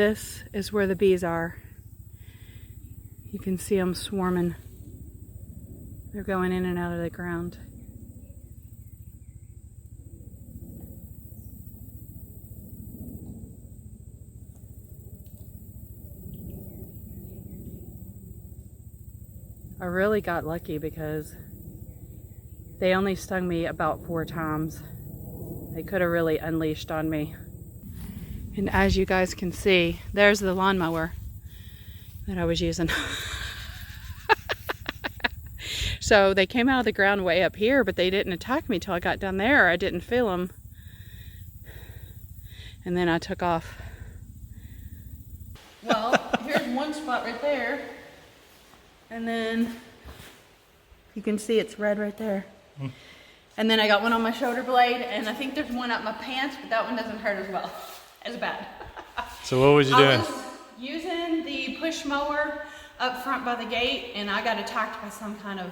this is where the bees are. You can see them swarming. They're going in and out of the ground. I really got lucky because they only stung me about 4 times. They could have really unleashed on me. And as you guys can see, there's the lawnmower that I was using. So they came out of the ground way up here, but they didn't attack me till I got down there. I didn't feel them. And then I took off. Well, here's one spot right there. And then you can see it's red right there. And then I got one on my shoulder blade, and I think there's one up my pants, but that one doesn't hurt as well, as bad. So what was you doing? I was using the push mower up front by the gate, and I got attacked by some kind of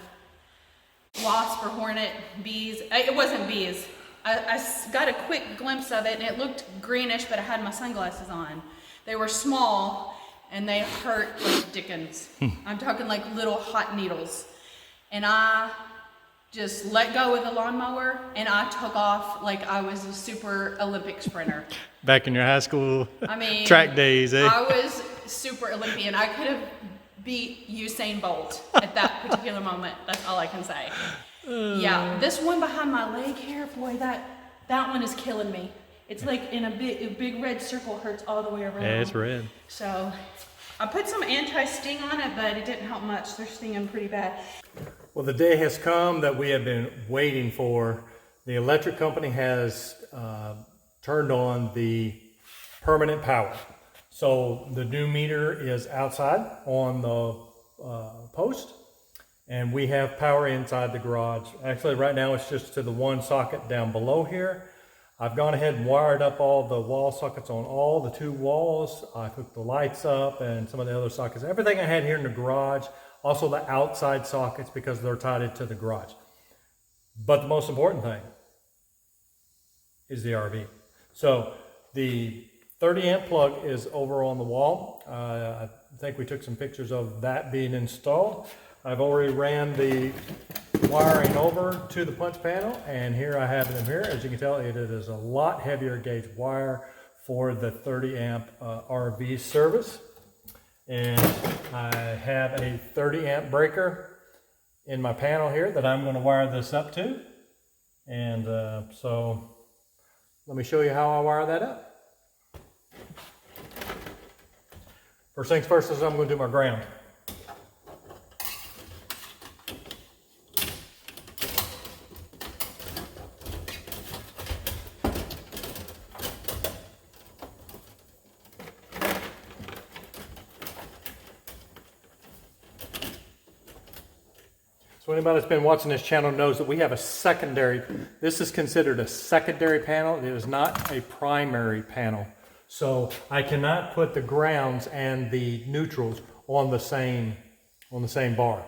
wasp or hornet, bees. It wasn't bees. I got a quick glimpse of it, and it looked greenish, but I had my sunglasses on. They were small, and they hurt like dickens. I'm talking like little hot needles. And I just let go of the lawnmower, and I took off like I was a super Olympic sprinter. Back in your high school I track days, eh? I was super Olympian. I could have beat Usain Bolt at that particular moment. That's all I can say. Yeah, this one behind my leg here, boy, that one is killing me. It's like in a big red circle, hurts all the way around. Yeah, it's red. So I put some anti-sting on it, but it didn't help much. They're stinging pretty bad. Well, the day has come that we have been waiting for. The electric company has turned on the permanent power. So the new meter is outside on the post, and we have power inside the garage. Actually, right now it's just to the one socket down below here. I've gone ahead and wired up all the wall sockets on all the 2 walls. I hooked the lights up and some of the other sockets. Everything I had here in the garage, also the outside sockets because they're tied into the garage. But the most important thing is the RV. So the 30 amp plug is over on the wall. I think we took some pictures of that being installed. I've already ran the wiring over to the punch panel, and here I have them here. As you can tell, it is a lot heavier gauge wire for the 30 amp RV service. And I have a 30 amp breaker in my panel here that I'm going to wire this up to. And so let me show you how I wire that up. First things first is I'm going to do my ground. So anybody that's been watching this channel knows that we have a secondary, this is considered a secondary panel. It is not a primary panel. So I cannot put the grounds and the neutrals on the same bar.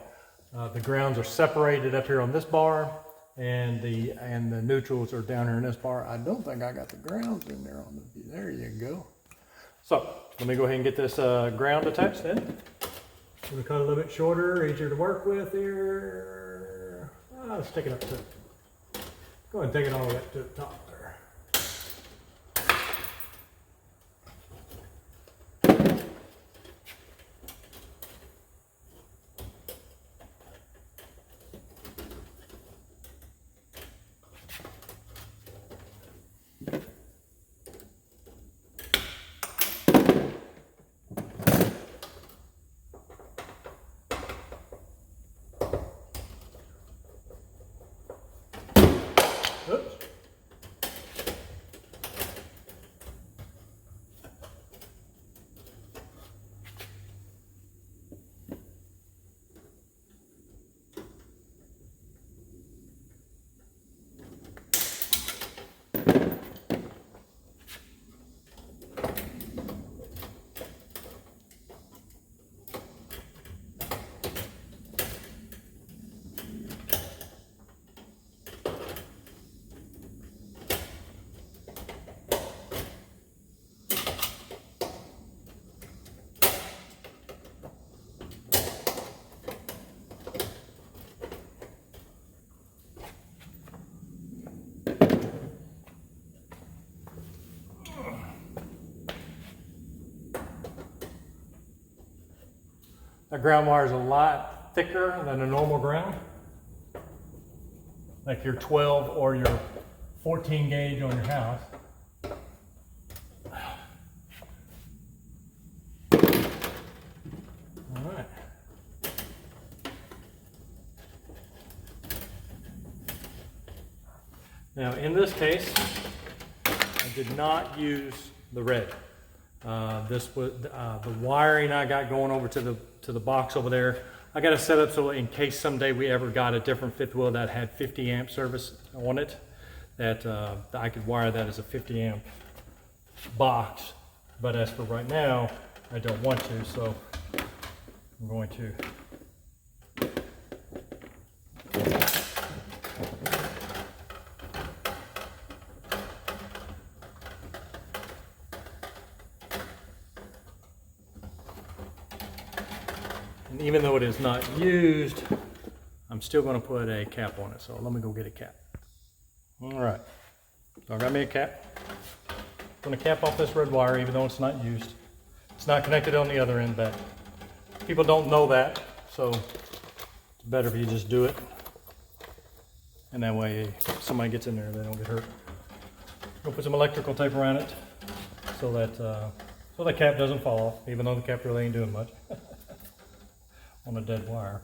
The grounds are separated up here on this bar, and the neutrals are down here in this bar. I don't think I got the grounds in there on the, there you go. So let me go ahead and get this ground attached in. I'm going to cut a little bit shorter, easier to work with here. Let's take it up to, go ahead and take it all the way up to the top there. Oops. That ground wire is a lot thicker than a normal ground. Like your 12 or your 14 gauge on your house. All right. Now in this case, I did not use the red. This was the wiring I got going over to the box over there. I got it set up so in case someday we ever got a different fifth wheel that had 50 amp service on it, that I could wire that as a 50 amp box. But as for right now, I don't want to, so I'm going to and even though it is not used, I'm still going to put a cap on it. So let me go get a cap. All right, so I got me a cap. I'm going to cap off this red wire even though it's not used. It's not connected on the other end, but people don't know that, so it's better if you just do it. And that way, if somebody gets in there, they don't get hurt. We'll put some electrical tape around it so that so the cap doesn't fall off, even though the cap really ain't doing much on a dead wire.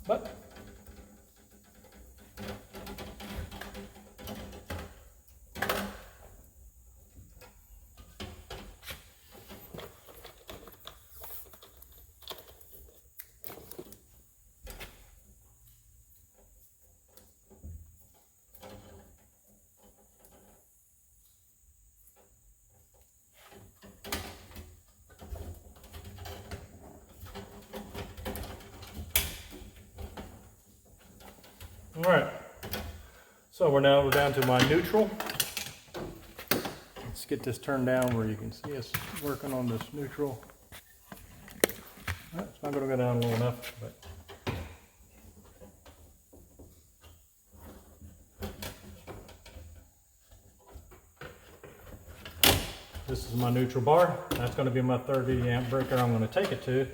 But all right, so we're down to my neutral. Let's get this turned down where you can see us working on this neutral. It's not going to go down low enough, but this is my neutral bar. That's going to be my 30 amp breaker I'm going to take it to.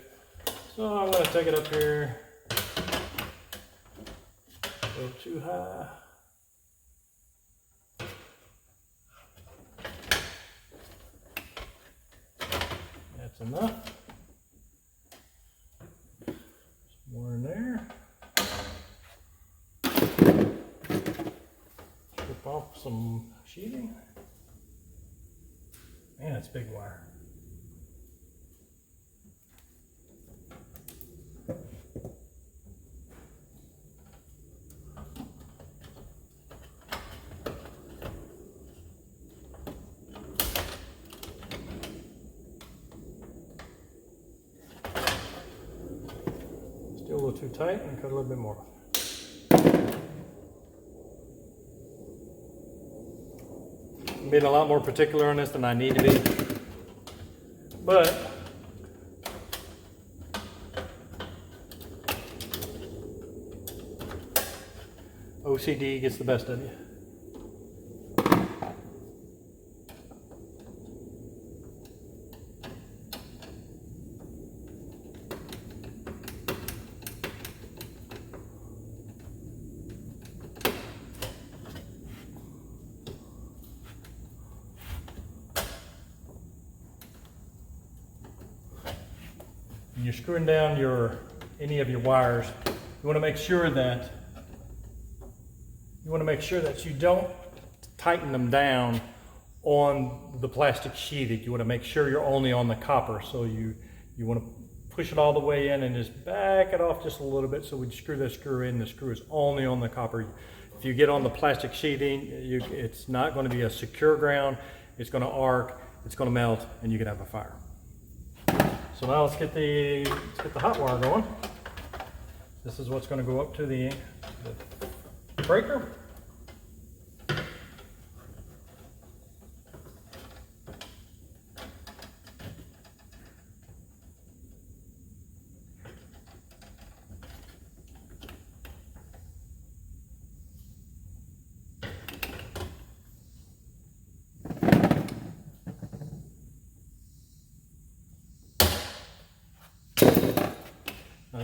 So I'm going to take it up here. Go too high. That's enough. Some more in there. Strip off some sheathing. Man, that's big wire. Still a little too tight, and cut a little bit more. I'm being a lot more particular on this than I need to be, but OCD gets the best of you. When you're screwing down any of your wires, you want to make sure that you don't tighten them down on the plastic sheathing. You want to make sure you're only on the copper. So you want to push it all the way in and just back it off just a little bit. So when you screw this screw in, the screw is only on the copper. If you get on the plastic sheathing, it's not going to be a secure ground. It's going to arc, it's going to melt, and you can have a fire. So now let's get the hot wire going. This is what's going to go up to the breaker.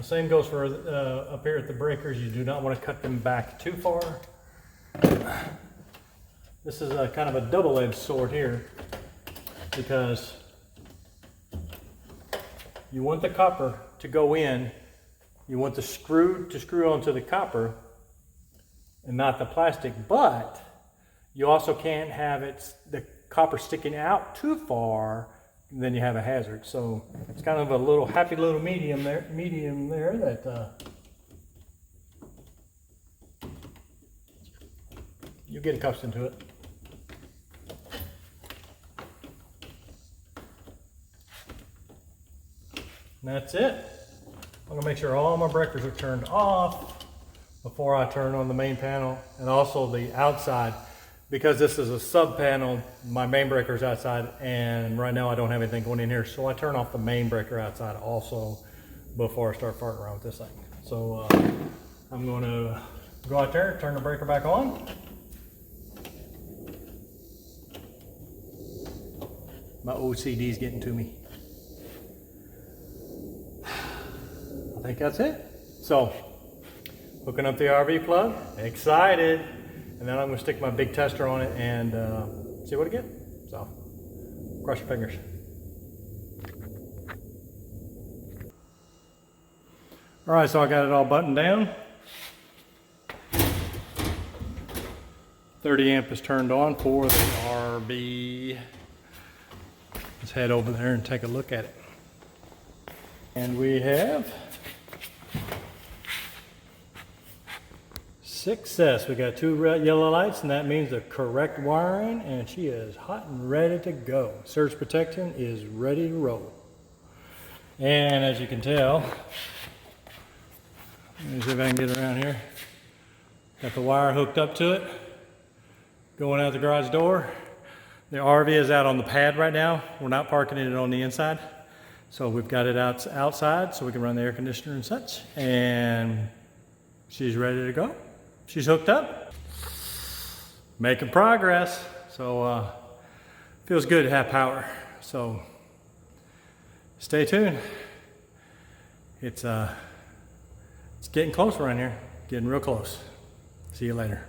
Same goes for up here at the breakers. You do not want to cut them back too far. This is a kind of a double-edged sword here, because you want the copper to go in. You want the screw to screw onto the copper and not the plastic, but you also can't have the copper sticking out too far, then you have a hazard. So it's kind of a little happy little medium there that you get accustomed to it. And that's it. I'm gonna make sure all my breakers are turned off before I turn on the main panel, and also the outside, because this is a sub panel. My main breaker is outside, and right now I don't have anything going in here, so I turn off the main breaker outside also before I start farting around with this thing. So I'm going to go out there, turn the breaker back on. My OCD is getting to me. I think that's it. So, hooking up the RV plug, excited. And then I'm gonna stick my big tester on it and see what I get. So, cross your fingers. All right, so I got it all buttoned down. 30 amp is turned on for the RV. Let's head over there and take a look at it. And we have success. We got 2 red yellow lights, and that means the correct wiring, and she is hot and ready to go. Surge protection is ready to roll. And as you can tell, let me see if I can get around here. Got the wire hooked up to it, going out the garage door. The RV is out on the pad right now. We're not parking it on the inside. So we've got it outside so we can run the air conditioner and such. And she's ready to go. She's hooked up, making progress. So feels good to have power. So stay tuned. It's getting close around here, getting real close. See you later.